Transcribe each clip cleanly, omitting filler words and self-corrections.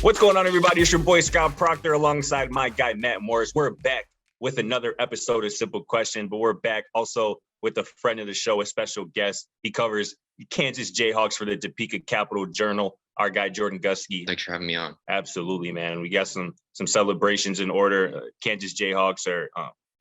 What's going on, everybody? It's your boy Scott Proctor alongside my guy Matt Morris. We're back with another episode of Simple Question, but we're back also with a friend of the show, a special guest. He covers Kansas Jayhawks for the Topeka Capital-Journal. Our guy Jordan Guskey. Thanks for having me on. Absolutely, man. We got some celebrations in order. Kansas Jayhawks are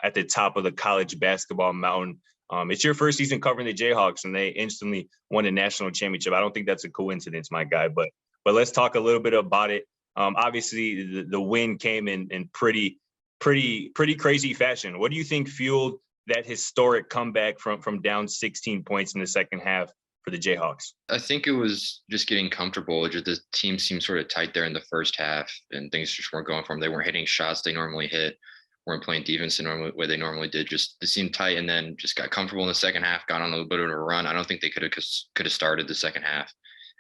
at the top of the college basketball mountain. It's your first season covering the Jayhawks, and they instantly won a national championship. I don't think that's a coincidence, my guy, but let's talk a little bit about it. Obviously, the win came in pretty crazy fashion. What do you think fueled that historic comeback from down 16 points in the second half for the Jayhawks? I think it was just getting comfortable. Just the team seemed sort of tight there in the first half, and things just weren't going for them. They weren't hitting shots they normally hit, weren't playing defense the way they normally did. Just they seemed tight, and then just got comfortable in the second half, got on a little bit of a run. I don't think they could have started the second half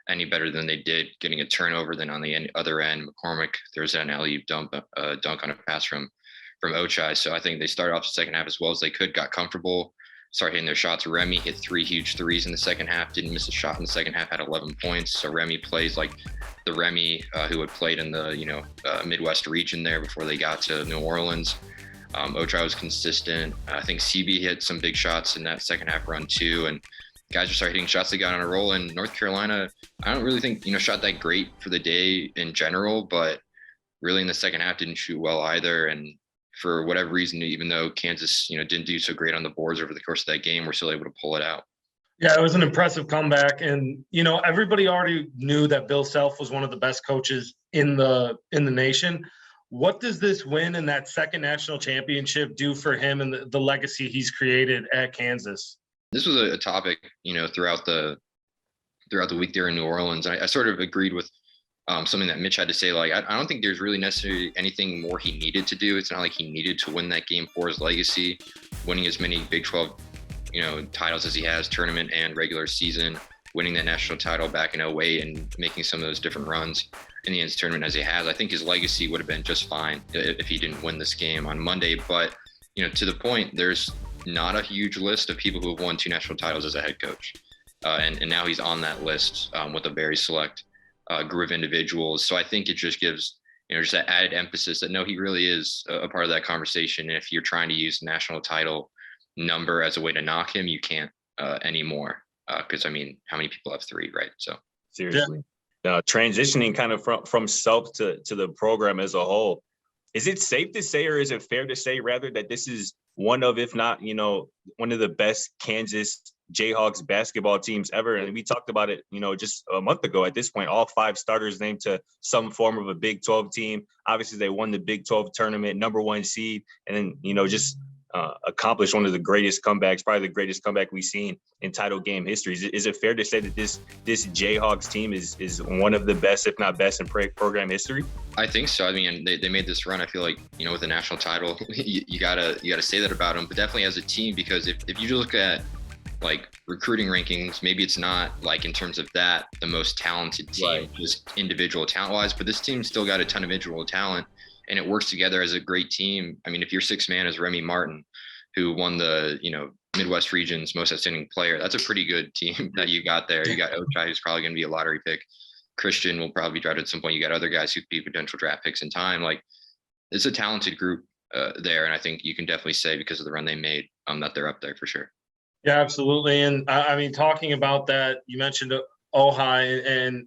any better than they did, getting a turnover. Then on the other end, McCormick, there's an alley-oop dunk on a pass from Ochai. So I think they started off the second half as well as they could, got comfortable, started hitting their shots. Remy hit 3 huge threes in the second half, didn't miss a shot in the second half, had 11 points. So Remy plays like the Remy who had played in the Midwest region there before they got to New Orleans. Ochai was consistent. I think CB hit some big shots in that second half run too, and guys just started hitting shots. They got on a roll. And North Carolina, I don't really think shot that great for the day in general, but really in the second half didn't shoot well either. And for whatever reason, even though Kansas didn't do so great on the boards over the course of that game, we're still able to pull it out. Yeah, it was an impressive comeback. And everybody already knew that Bill Self was one of the best coaches in the nation. What does this win and that second national championship do for him and the legacy he's created at Kansas? This was a topic, throughout the week there in New Orleans. And I sort of agreed with something that Mitch had to say. Like, I don't think there's really necessarily anything more he needed to do. It's not like he needed to win that game for his legacy, winning as many Big 12, titles as he has, tournament and regular season, winning that national title back in 2008 and making some of those different runs in the NCAA tournament as he has. I think his legacy would have been just fine if he didn't win this game on Monday. But, to the point, there's not a huge list of people who have won 2 national titles as a head coach. And now he's on that list with a very select group of individuals. So I think it just gives, just that added emphasis that no, he really is a part of that conversation. And if you're trying to use the national title number as a way to knock him, you can't anymore. Because how many people have 3, right? So seriously, transitioning kind of from Self to the program as a whole. Is it safe to say, or is it fair to say rather, that this is one of, if not, one of the best Kansas Jayhawks basketball teams ever? And we talked about it, just a month ago at this point, all 5 starters named to some form of a Big 12 team. Obviously, they won the Big 12 tournament, #1 seed, and then, just accomplished one of the greatest comebacks, probably the greatest comeback we've seen in title game history. Is it fair to say that this Jayhawks team is one of the best, if not best, in program history? I think so. I mean, they made this run. I feel like, with the national title, you gotta say that about them, but definitely as a team, because if you look at like recruiting rankings, maybe it's not like in terms of that the most talented team, right, just individual talent wise, but this team's still got a ton of individual talent and it works together as a great team. I mean, if your 6th man is Remy Martin, who won the Midwest region's most outstanding player, that's a pretty good team that you got there. You got Ochai, who's probably going to be a lottery pick. Christian will probably be drafted at some point. You got other guys who could be potential draft picks in time. Like, it's a talented group there, and I think you can definitely say, because of the run they made, that they're up there for sure. Yeah, absolutely. And I mean, talking about that, you mentioned Ohai, and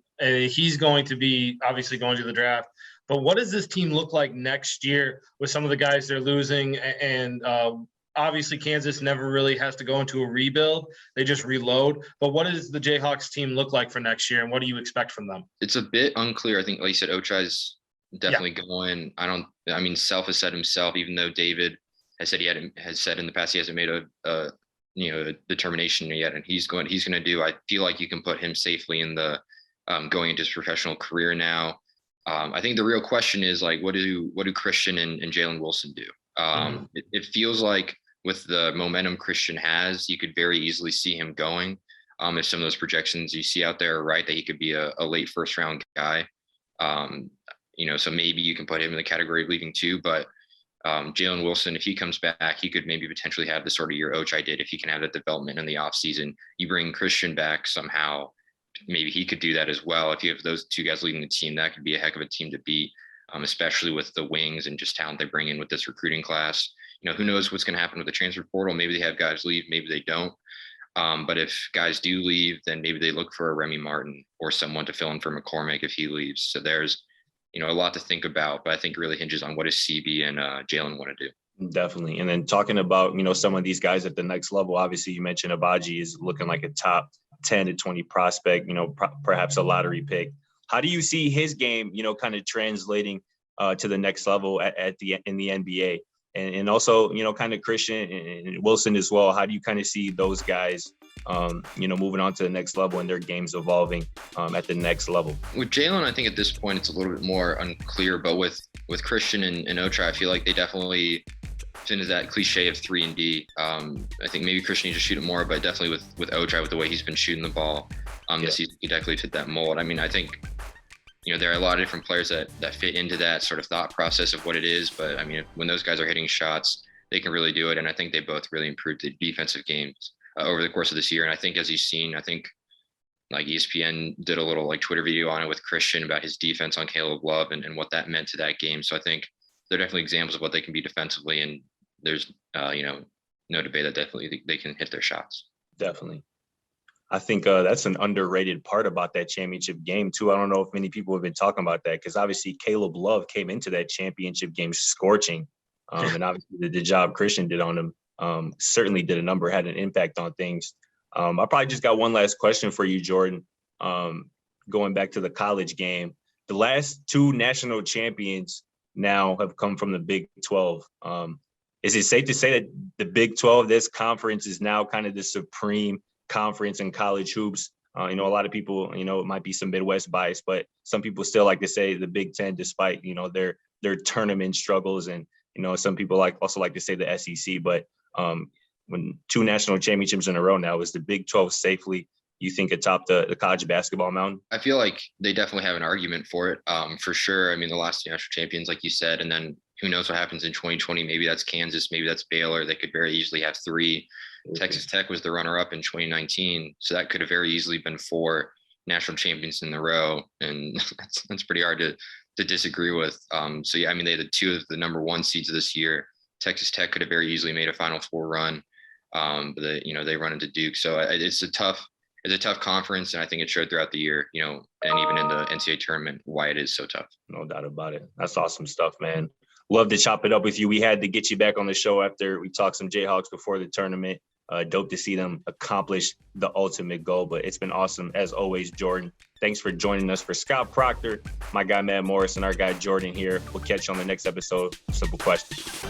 he's going to be obviously going to the draft. But what does this team look like next year with some of the guys they're losing? And obviously, Kansas never really has to go into a rebuild. They just reload. But what does the Jayhawks team look like for next year, and what do you expect from them? It's a bit unclear. I think, like you said, Ochai's definitely going. Self has said himself, even though David has said has said in the past he hasn't made a determination yet, and he's going to do. I feel like you can put him safely in the going into his professional career now. I think the real question is, like, what do Christian and Jalen Wilson do? It feels like with the momentum Christian has, you could very easily see him going. If some of those projections you see out there are right, that he could be a late first round guy. So maybe you can put him in the category of leaving too. But Jalen Wilson, if he comes back, he could maybe potentially have the sort of year Ochai did if he can have that development in the offseason. You bring Christian back somehow, maybe he could do that as well. If you have those two guys leading the team, that could be a heck of a team to beat, especially with the wings and just talent they bring in with this recruiting class. Who knows what's going to happen with the transfer portal? Maybe they have guys leave, maybe they don't. But if guys do leave, then maybe they look for a Remy Martin or someone to fill in for McCormick if he leaves. So there's, a lot to think about, but I think it really hinges on what does CB and Jalen want to do. Definitely. And then talking about, some of these guys at the next level, obviously you mentioned Abaji is looking like a top 10 to 20 prospect, perhaps a lottery pick. How do you see his game, kind of translating to the next level in the NBA? And also, kind of Christian and Wilson as well. How do you kind of see those guys, moving on to the next level and their games evolving at the next level? With Jalen, I think at this point it's a little bit more unclear. But with Christian and Ochai, I feel like they definitely fit into that cliche of 3 and D. I think maybe Christian needs to shoot it more, but definitely with Ochai, with the way he's been shooting the ball, this season, he definitely fit that mold. I mean, I think there are a lot of different players that fit into that sort of thought process of what it is. But I mean, when those guys are hitting shots, they can really do it. And I think they both really improved the defensive games over the course of this year. And I think as you've seen, I think like ESPN did a little like Twitter video on it with Christian about his defense on Caleb Love and what that meant to that game. So I think they're definitely examples of what they can be defensively. And there's, no debate that definitely they can hit their shots. Definitely. I think that's an underrated part about that championship game, too. I don't know if many people have been talking about that because obviously Caleb Love came into that championship game scorching. And obviously the job Christian did on him certainly had an impact on things. I probably just got one last question for you, Jordan. Going back to the college game, the last 2 national champions now have come from the Big 12. Is it safe to say that the Big 12, this conference, is now kind of the supreme conference in college hoops? A lot of people, it might be some Midwest bias, but some people still like to say the Big 10, despite, their tournament struggles. And, some people also like to say the SEC, but when 2 national championships in a row now, is the Big 12 safely, you think, atop the college basketball mountain? I feel like they definitely have an argument for it, for sure. I mean, the last 2 national champions, like you said, and then who knows what happens in 2020? Maybe that's Kansas, maybe that's Baylor. They could very easily have 3. Texas Tech was the runner-up in 2019, so that could have very easily been 4 national champions in a row, and that's pretty hard to disagree with. So yeah, I mean, they had 2 of the number 1 seeds of this year. Texas Tech could have very easily made a Final Four run, but they run into Duke. So it's a tough conference, and I think it showed throughout the year, and even in the NCAA tournament, why it is so tough. No doubt about it. That's awesome stuff, man. Love to chop it up with you. We had to get you back on the show after we talked some Jayhawks before the tournament. Dope to see them accomplish the ultimate goal, but it's been awesome as always, Jordan. Thanks for joining us. For Scott Proctor, my guy Matt Morris, and our guy Jordan here. We'll catch you on the next episode of Simple Questions.